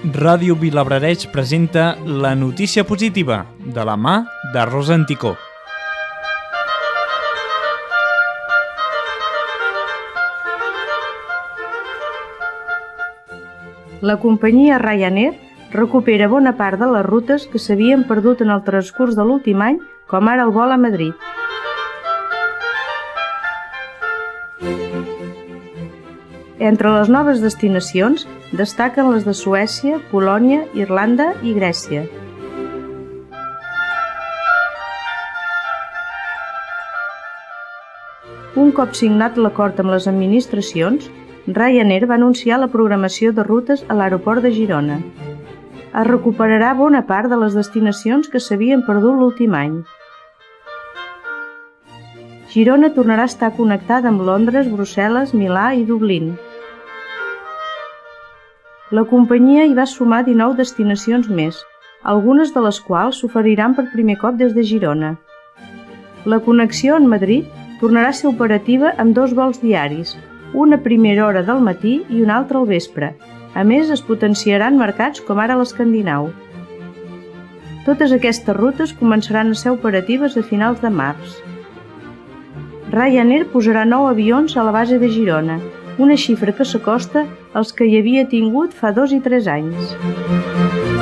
Ràdio Vilablareix presenta la notícia positiva de la mà de Rosa Anticó. La companyia Ryanair recupera bona part de les rutes que s'havien perdut en el transcurs de l'últim any, com ara el vol a Madrid. Entre les noves destinacions destaquen les de Suècia, Polònia, Irlanda i Grècia. Un cop signat l'acord amb les administracions, Ryanair va anunciar la programació de rutes a l'aeroport de Girona. Es recuperarà bona part de les destinacions que s'havien perdut l'últim any. Girona tornarà a estar connectada amb Londres, Brussel·les, Milà i Dublín. La companyia hi va sumar 19 destinacions més, algunes de les quals s'oferiran per primer cop des de Girona. La connexió en Madrid tornarà a ser operativa amb 2 vols diaris, una a primera hora del matí i una altra al vespre. A més, es potenciaran mercats com ara l'Escandinau. Totes aquestes rutes començaran a ser operatives a finals de març. Ryanair posarà 9 avions a la base de Girona, una xifra que s'acosta als que hi havia tingut fa 2 i 3 anys.